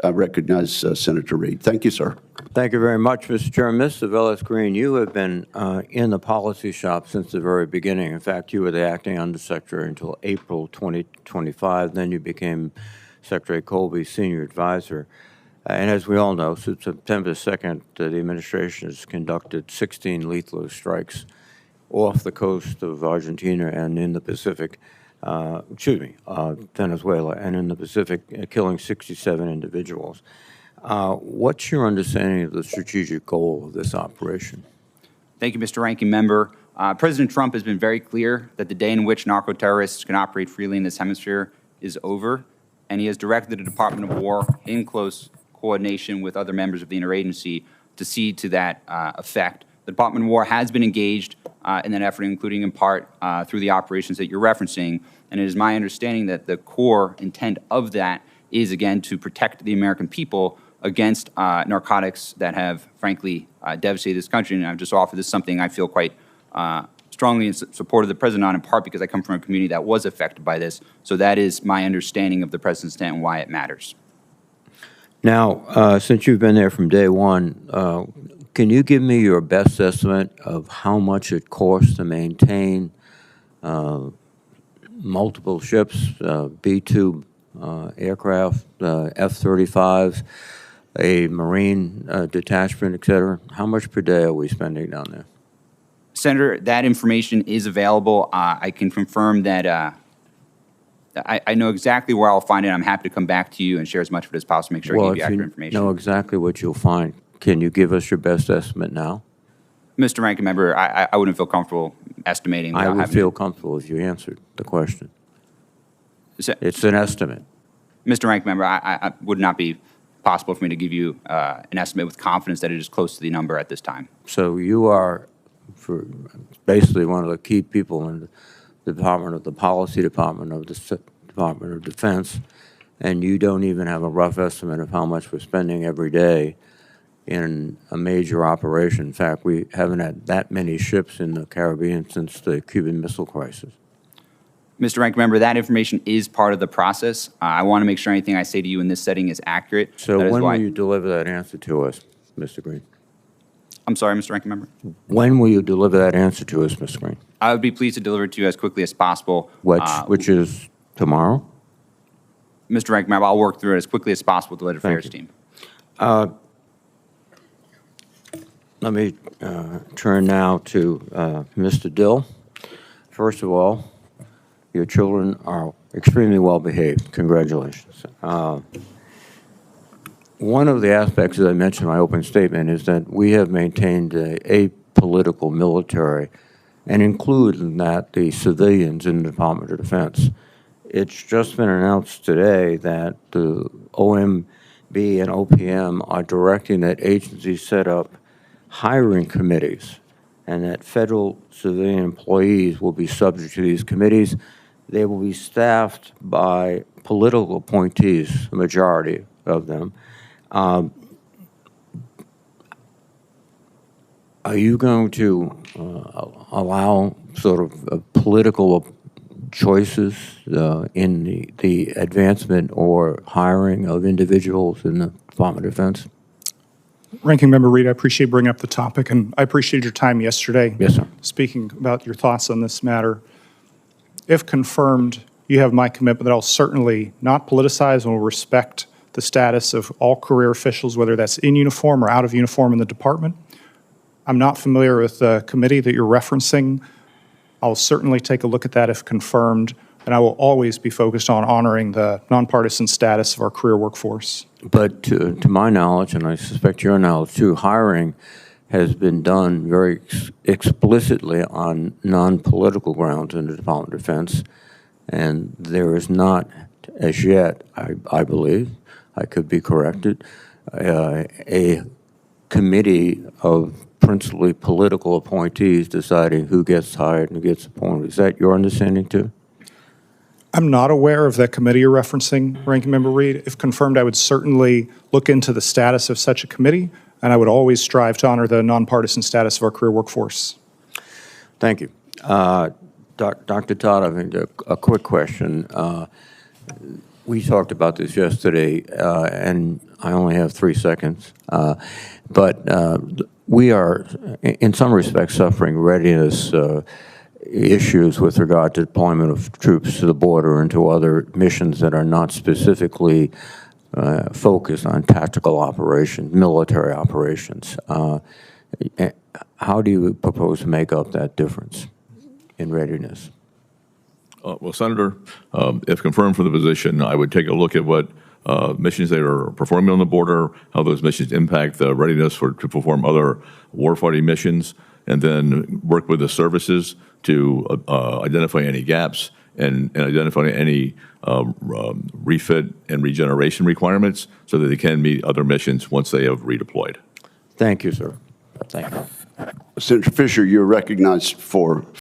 I recognize Senator Reid. Thank you, sir. Thank you very much, Mr. Chairman. Mr. Velez-Green, you have been in the policy shop since the very beginning. In fact, you were the acting undersecretary until April 2025. Then you became Secretary Colby's senior advisor. And as we all know, since September 2nd, the administration has conducted 16 lethal strikes off the coast of Argentina and in the Pacific, Venezuela, and in the Pacific, killing 67 individuals. What's your understanding of the strategic goal of this operation? Thank you, Mr. Ranking Member. President Trump has been very clear that the day in which narco-terrorists can operate freely in this hemisphere is over, and he has directed the Department of War, in close coordination with other members of the interagency, to see to that effect. The Department of War has been engaged in that effort, including in part through the operations that you're referencing, and it is my understanding that the core intent of that is, again, to protect the American people against narcotics that have, frankly, devastated this country. And I've just offered this something I feel quite strongly in support of the President on, in part because I come from a community that was affected by this. So that is my understanding of the President's intent and why it matters. Now, since you've been there from day one, can you give me your best estimate of how much it costs to maintain multiple ships, B-2 aircraft, F-35s, a Marine detachment, et cetera? How much per day are we spending down there? Senator, that information is available. I can confirm that I know exactly where I'll find it. I'm happy to come back to you and share as much of it as possible to make sure I give you accurate information. Know exactly what you'll find. Can you give us your best estimate now? Mr. Ranking Member, I wouldn't feel comfortable estimating. I would feel comfortable if you answered the question. It's an estimate. Mr. Ranking Member, I would not be possible for me to give you an estimate with confidence that it is close to the number at this time. So you are basically one of the key people in the Department of the Policy Department of the Department of Defense, and you don't even have a rough estimate of how much we're spending every day in a major operation. In fact, we haven't had that many ships in the Caribbean since the Cuban Missile Crisis. Mr. Ranking Member, that information is part of the process. I want to make sure anything I say to you in this setting is accurate. So when will you deliver that answer to us, Mr. Green? I'm sorry, Mr. Ranking Member? When will you deliver that answer to us, Mr. Green? I would be pleased to deliver it to you as quickly as possible. Which is tomorrow? Mr. Ranking Member, I'll work through it as quickly as possible with the Legislative Affairs team. Let me turn now to Mr. Dill. First of all, your children are extremely well behaved. Congratulations. One of the aspects, as I mentioned in my opening statement, is that we have maintained a apolitical military, and include in that the civilians in the Department of Defense. It's just been announced today that the OMB and OPM are directing that agencies set up hiring committees, and that federal civilian employees will be subject to these committees. They will be staffed by political appointees, the majority of them. Are you going to allow sort of political choices in the advancement or hiring of individuals in the Department of Defense? Ranking Member Reid, I appreciate bringing up the topic, and I appreciate your time yesterday. Yes, sir. Speaking about your thoughts on this matter. If confirmed, you have my commitment that I'll certainly not politicize and will respect the status of all career officials, whether that's in uniform or out of uniform in the department. I'm not familiar with the committee that you're referencing. I'll certainly take a look at that if confirmed, and I will always be focused on honoring the nonpartisan status of our career workforce. But to my knowledge, and I suspect your knowledge too, hiring has been done very explicitly on non-political grounds in the Department of Defense, and there is not, as yet, I believe, I could be corrected, a committee of principally political appointees deciding who gets hired and who gets appointed. Is that your understanding too? I'm not aware of that committee you're referencing, Ranking Member Reid. If confirmed, I would certainly look into the status of such a committee, and I would always strive to honor the nonpartisan status of our career workforce. Thank you. Dr. Todd, I think a quick question. We talked about this yesterday, and I only have 3 seconds. But we are, in some respects, suffering readiness issues with regard to deployment of troops to the border and to other missions that are not specifically focused on tactical operations, military operations. How do you propose to make up that difference in readiness? Well, Senator, if confirmed for the position, I would take a look at what missions they are performing on the border, how those missions impact the readiness to perform other warfighting missions, and then work with the services to identify any gaps and identify any refit and regeneration requirements so that they can meet other missions once they have redeployed. Thank you, sir. Thank you. Senator Fisher, you're recognized for